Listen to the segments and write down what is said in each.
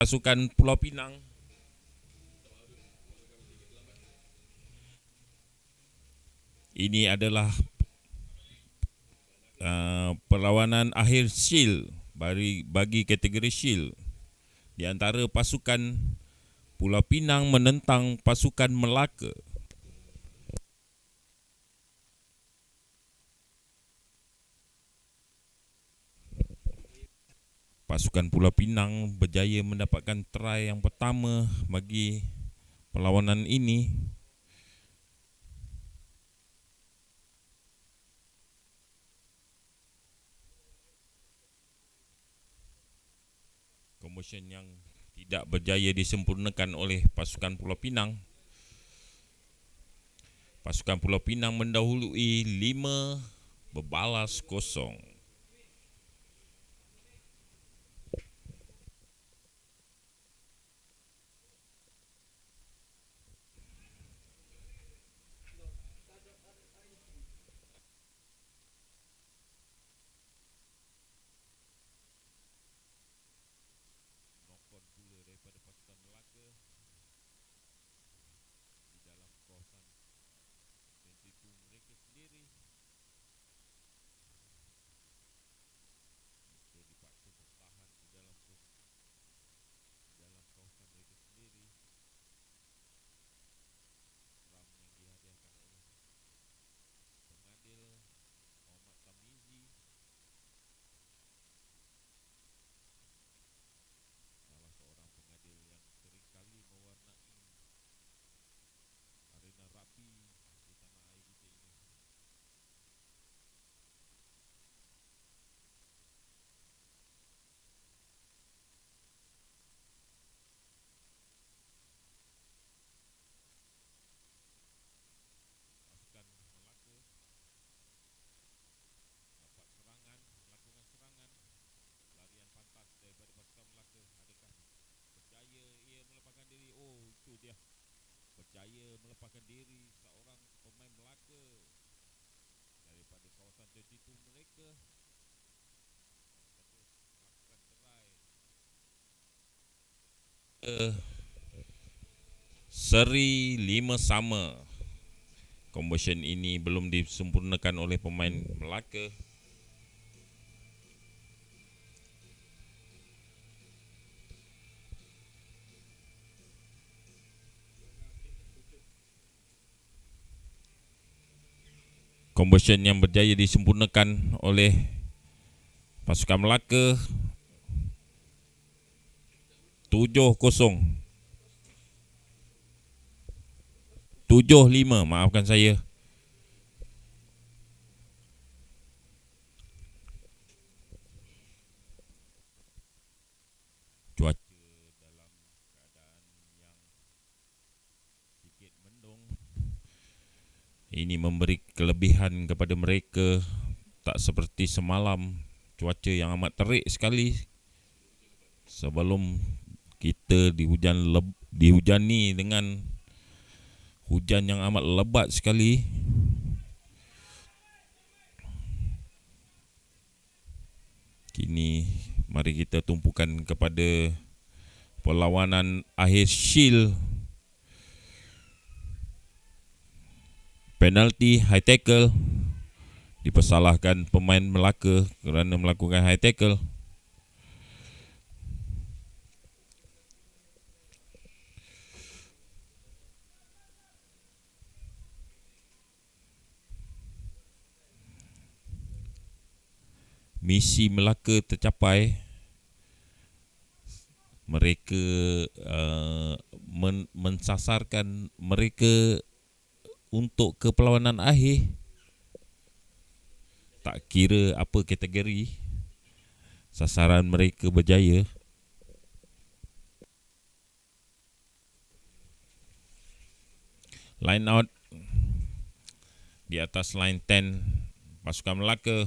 pasukan Pulau Pinang. Ini adalah perlawanan akhir Shield bagi kategori Shield di antara pasukan Pulau Pinang menentang pasukan Melaka. Pasukan Pulau Pinang berjaya mendapatkan try yang pertama bagi perlawanan ini. Conversion yang tidak berjaya disempurnakan oleh pasukan Pulau Pinang. Pasukan Pulau Pinang mendahului 5-0. Berjaya melepaskan diri seorang pemain Melaka daripada kawasan 32 mereka. Seri 5-5. Conversion ini belum disempurnakan oleh pemain Melaka. Conversion yang berjaya disempurnakan oleh pasukan Melaka 7-0. 7-5, maafkan saya. Cuaca dalam keadaan yang sedikit mendung. Ini memberi kelebihan kepada mereka, tak seperti semalam cuaca yang amat terik sekali. Sebelum kita dihujani dengan hujan yang amat lebat sekali. Kini mari kita tumpukan kepada perlawanan akhir Shield. Penalti high tackle dipersalahkan pemain Melaka kerana melakukan high tackle. Misi Melaka tercapai. Mereka mensasarkan mereka untuk ke perlawanan akhir. Tak kira apa kategori, sasaran mereka berjaya. Line out di atas line 10 pasukan Melaka.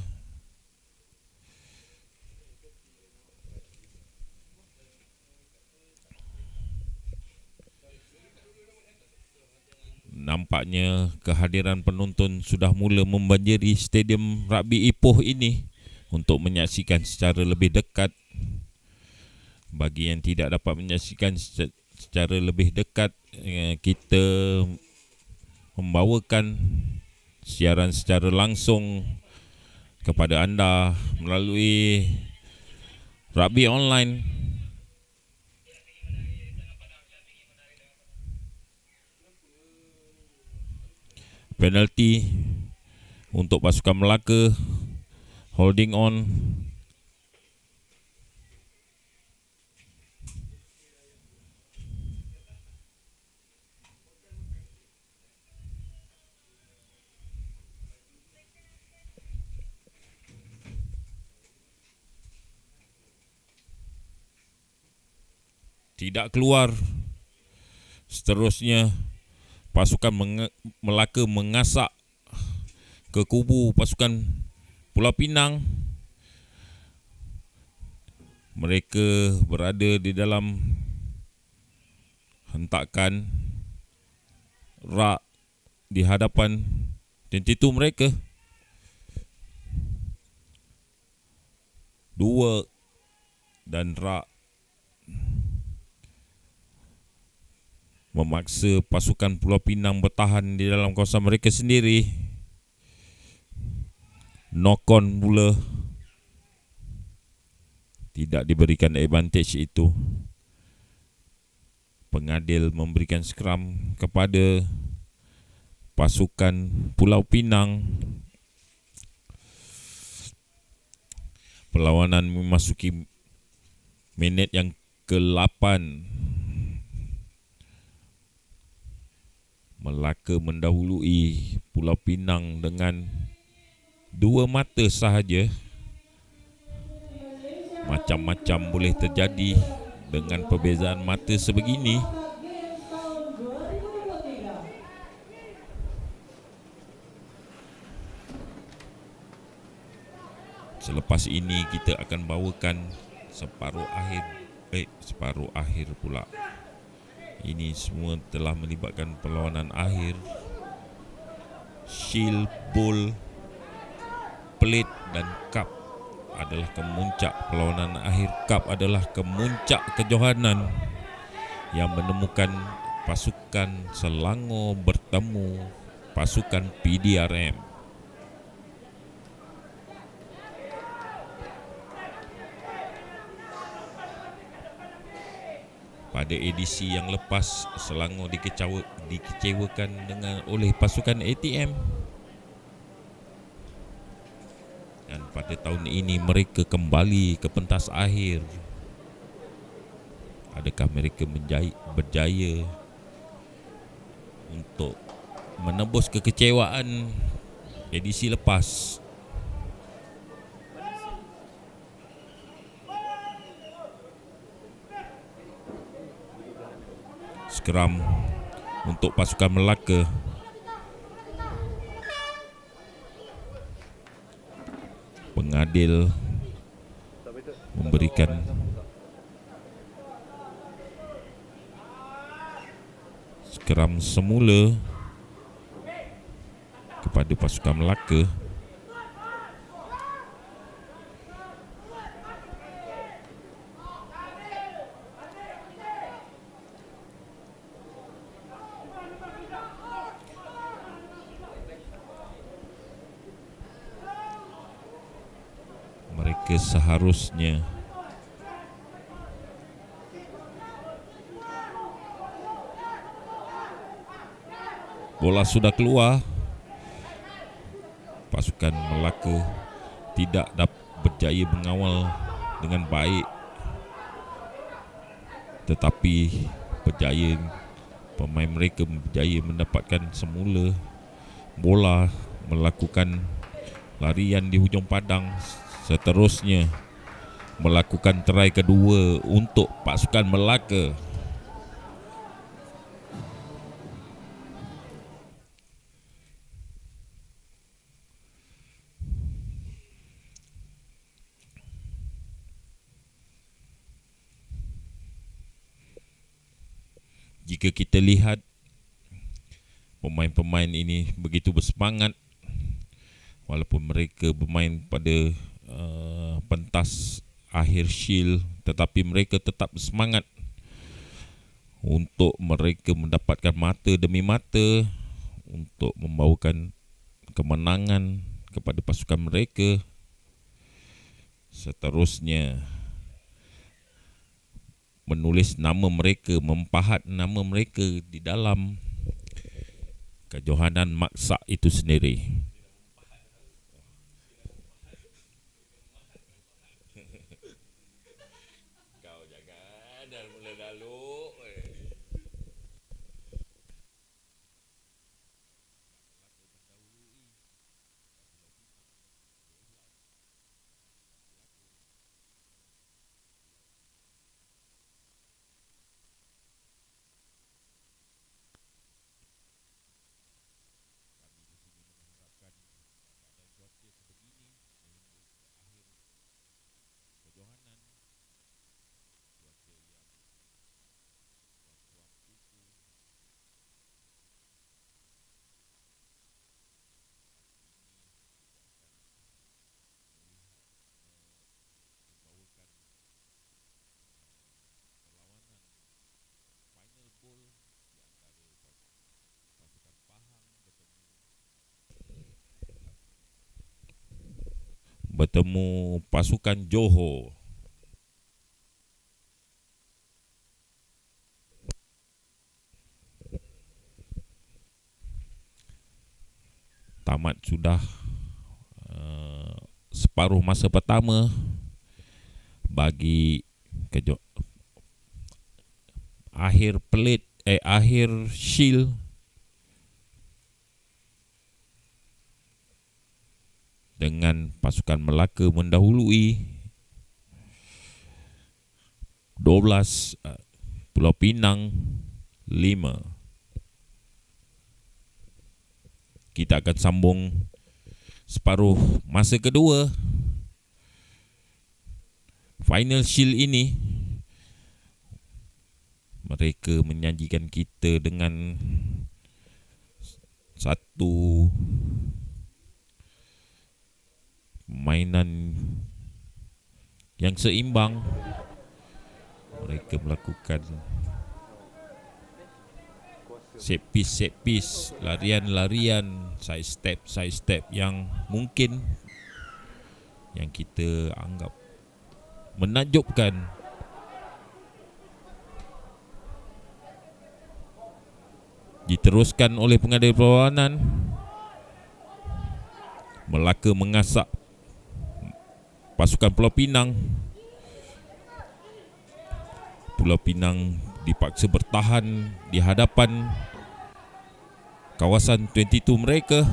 Nampaknya kehadiran penonton sudah mula membanjiri Stadium Rugby Ipoh ini untuk menyaksikan secara lebih dekat Bagi yang tidak dapat menyaksikan secara lebih dekat, kita membawakan siaran secara langsung kepada anda melalui Rugby Online. Penalti untuk pasukan Melaka, holding on. Tidak keluar. Seterusnya pasukan Melaka mengasak ke kubu pasukan Pulau Pinang. Mereka berada di dalam hentakan rak di hadapan tentitu mereka. 2 dan rak memaksa pasukan Pulau Pinang bertahan di dalam kawasan mereka sendiri. Knock on pula. Tidak diberikan advantage itu. Pengadil memberikan skram kepada pasukan Pulau Pinang. Perlawanan memasuki minit yang ke-8. Melaka mendahului Pulau Pinang dengan 2 mata sahaja. Macam-macam boleh terjadi dengan perbezaan mata sebegini. Selepas ini kita akan bawakan separuh akhir pula. Ini semua telah melibatkan perlawanan akhir. Shield, Bowl, Plate dan Cup adalah kemuncak. Perlawanan akhir Cup adalah kemuncak kejohanan yang menemukan pasukan Selangor bertemu pasukan PDRM. Pada edisi yang lepas, Selangor dikecewakan oleh pasukan ATM. Dan pada tahun ini mereka kembali ke pentas akhir. Adakah mereka berjaya untuk menebus kekecewaan edisi lepas? Skram untuk pasukan Melaka. Pengadil memberikan skram semula kepada pasukan Melaka. Mereka seharusnya bola sudah keluar. Pasukan Melaka tidak dapat berjaya mengawal dengan baik, tetapi pemain mereka berjaya mendapatkan semula bola, melakukan larian di hujung padang. Seterusnya melakukan try kedua untuk pasukan Melaka. Jika kita lihat pemain-pemain ini begitu bersemangat, walaupun mereka bermain pada pentas akhir shield, tetapi mereka tetap semangat untuk mereka mendapatkan mata demi mata untuk membawakan kemenangan kepada pasukan mereka. Seterusnya menulis nama mereka, mempahat nama mereka di dalam kejohanan maksa itu sendiri. Kau jangan dah mula lalu. Bertemu pasukan Johor. Tamat sudah separuh masa pertama bagi akhir pelit akhir shield. Dengan pasukan Melaka mendahului 12, Pulau Pinang 5. Kita akan sambung separuh masa kedua. Final shield ini mereka menyajikan kita dengan satu mainan yang seimbang. Mereka melakukan set piece, larian, side step yang mungkin yang kita anggap menakjubkan. Diteruskan oleh pengadil perlawanan. Melaka mengasak pasukan Pulau Pinang. Pulau Pinang dipaksa bertahan di hadapan kawasan 22 mereka.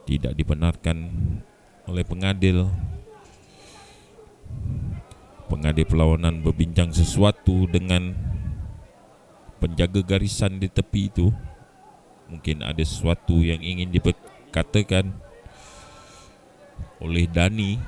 Tidak dibenarkan oleh pengadil. Pengadil perlawanan berbincang sesuatu dengan penjaga garisan di tepi itu. Mungkin ada sesuatu yang ingin dikatakan oleh Dani.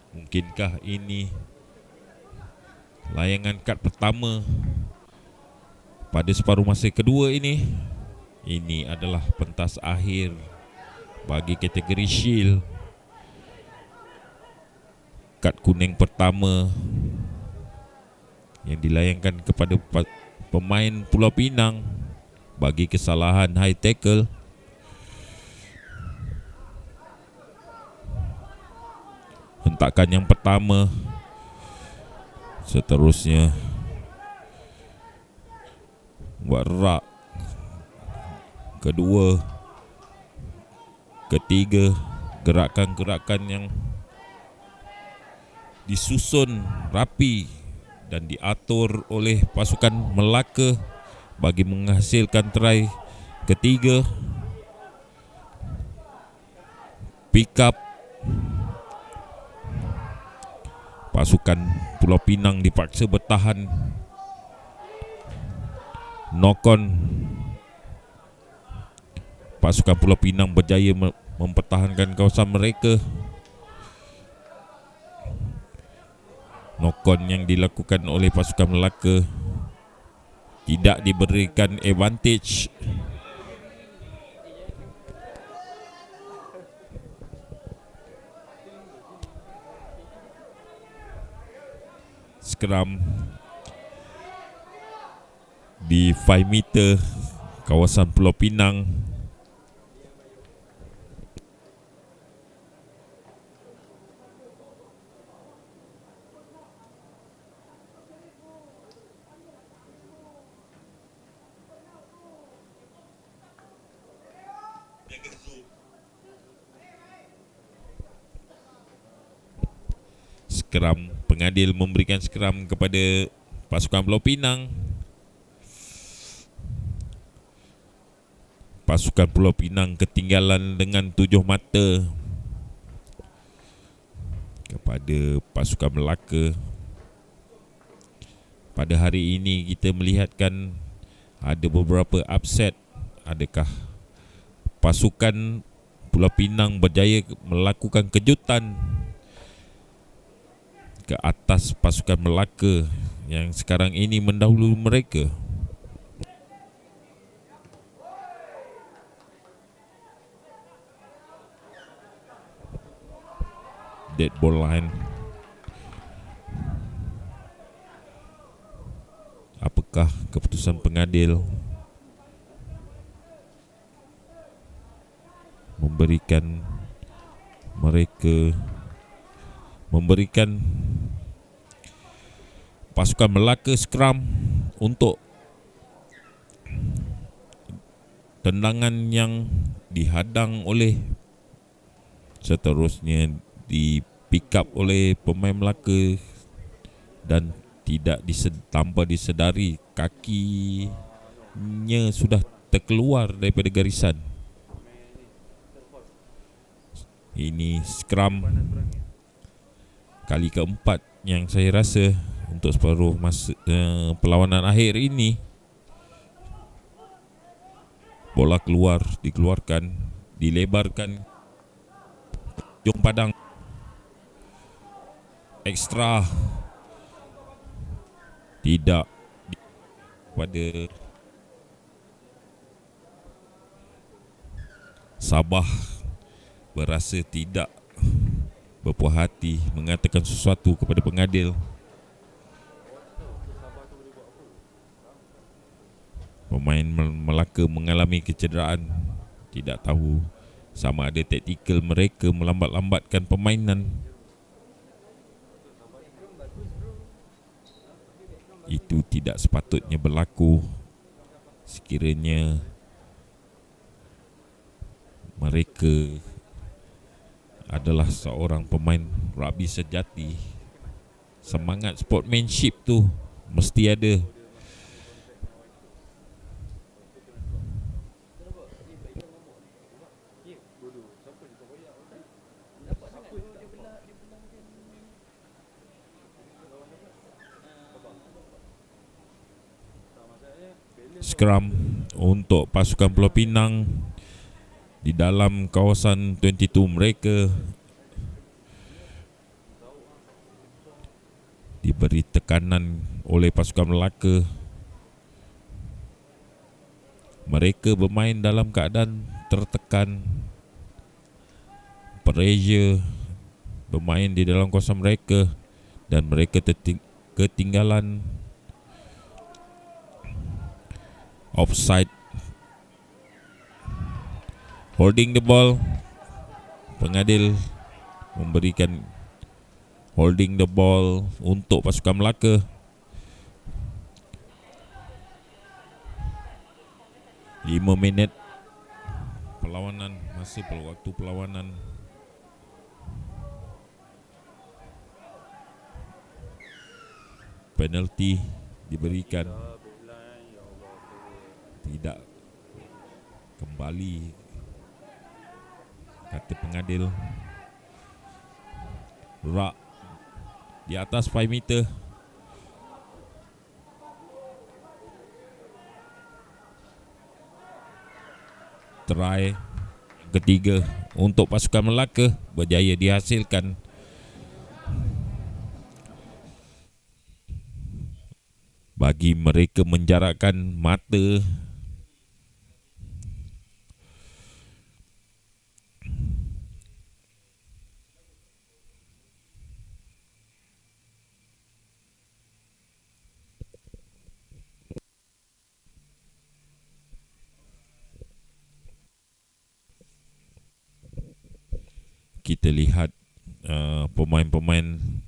Mungkinkah ini layangan kad pertama pada separuh masa kedua ini? Ini adalah pentas akhir bagi kategori shield. Kad kuning pertama yang dilayangkan kepada pemain Pulau Pinang bagi kesalahan high tackle. Hentakan yang pertama. Seterusnya buat rak. Kedua, ketiga, gerakan-gerakan yang disusun rapi dan diatur oleh pasukan Melaka bagi menghasilkan try ketiga. Pick up Pasukan Pulau Pinang dipaksa bertahan. Knock on. Pasukan Pulau Pinang berjaya mempertahankan kawasan mereka. Knock on yang dilakukan oleh pasukan Melaka tidak diberikan advantage. Scrum di 5 meter kawasan Pulau Pinang. Skram, pengadil memberikan skram kepada pasukan Pulau Pinang. Pasukan Pulau Pinang ketinggalan dengan 7 mata kepada pasukan Melaka. Pada hari ini kita melihatkan ada beberapa upset. Adakah pasukan Pulau Pinang berjaya melakukan kejutan ke atas pasukan Melaka yang sekarang ini mendahului mereka? Dead ball line. Apakah keputusan pengadil memberikan pasukan Melaka scrum untuk tendangan yang dihadang oleh, seterusnya di pick up oleh pemain Melaka dan tanpa disedari kakinya sudah terkeluar daripada garisan. Ini scrum kali keempat yang saya rasa untuk separuh masa perlawanan akhir ini. Bola dikeluarkan, dilebarkan hujung padang. Ekstra. Tidak pada Sabah berasa tidak berpuas hati mengatakan sesuatu kepada pengadil. Pemain Melaka mengalami kecederaan. Tidak tahu sama ada taktikal mereka melambat-lambatkan permainan. Itu tidak sepatutnya berlaku sekiranya mereka adalah seorang pemain rugby sejati. Semangat sportsmanship tu mesti ada. Scrum untuk pasukan Pulau Pinang di dalam kawasan 22 mereka. Diberi tekanan oleh pasukan Melaka. Mereka bermain dalam keadaan tertekan, pressure, bermain di dalam kawasan mereka dan mereka ketinggalan offside. Holding the ball. Pengadil memberikan holding the ball untuk pasukan Melaka. 5 minit perlawanan, masih waktu perlawanan. Penalti diberikan. Tidak kembali, kata pengadil. di atas 5 meter. Try ketiga untuk pasukan Melaka berjaya dihasilkan. Bagi mereka menjarakkan mata kita lihat pemain-pemain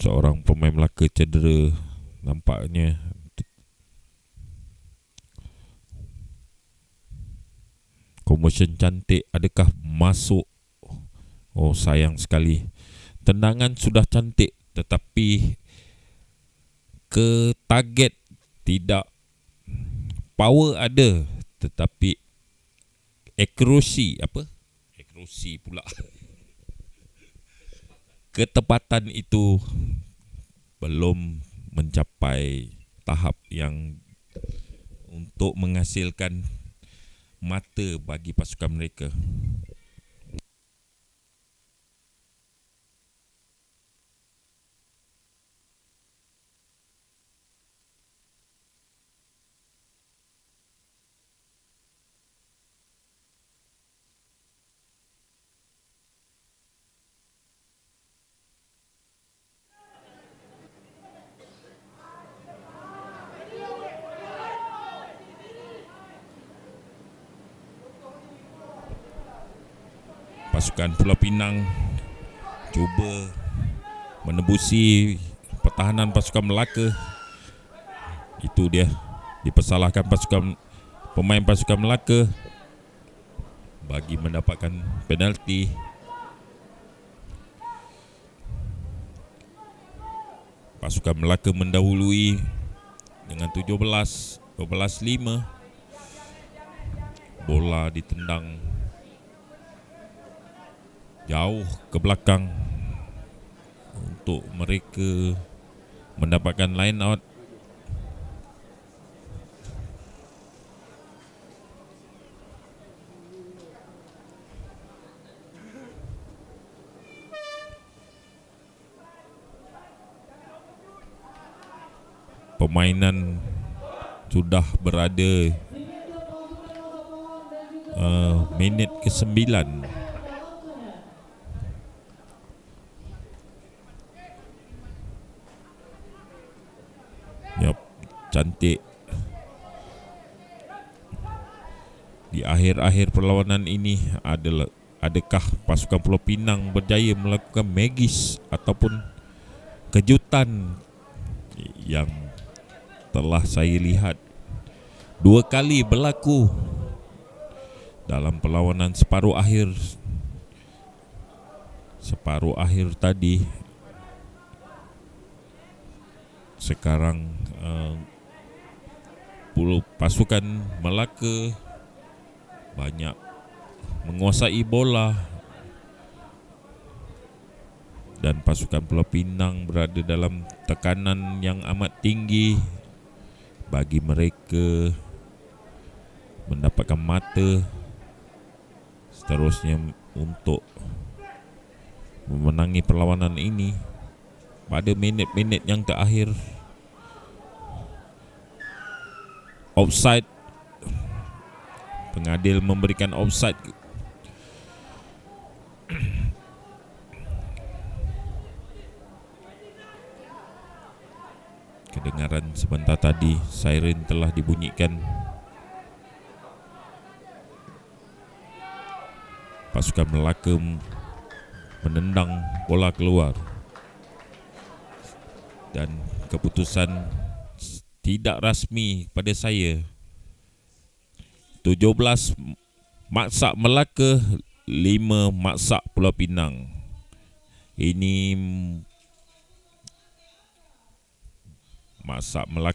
seorang pemain Melaka cedera nampaknya. Conversion cantik, adakah masuk? Oh, sayang sekali. Tendangan sudah cantik tetapi ke target tidak. Power ada tetapi accuracy pula. Ketepatan itu belum mencapai tahap yang untuk menghasilkan mata bagi pasukan mereka. Pasukan Pulau Pinang cuba menembusi pertahanan pasukan Melaka. Itu dia, dipersalahkan pemain pasukan Melaka bagi mendapatkan penalti. Pasukan Melaka mendahului dengan 12-5. Bola ditendang jauh ke belakang untuk mereka mendapatkan line out. Permainan sudah berada minit ke-9. Cantik. Di akhir-akhir perlawanan ini adakah pasukan Pulau Pinang berjaya melakukan magis ataupun kejutan yang telah saya lihat 2 kali berlaku dalam perlawanan separuh akhir tadi. Sekarang pasukan Melaka banyak menguasai bola dan pasukan Pulau Pinang berada dalam tekanan yang amat tinggi bagi mereka mendapatkan mata seterusnya untuk memenangi perlawanan ini. Pada minit-minit yang terakhir, offside, pengadil memberikan offside. Kedengaran sebentar tadi siren telah dibunyikan. Pasukan Melaka menendang bola keluar dan keputusan tidak rasmi pada saya. 17 Maksak Melaka, 5 Maksak Pulau Pinang. Ini Maksak Melaka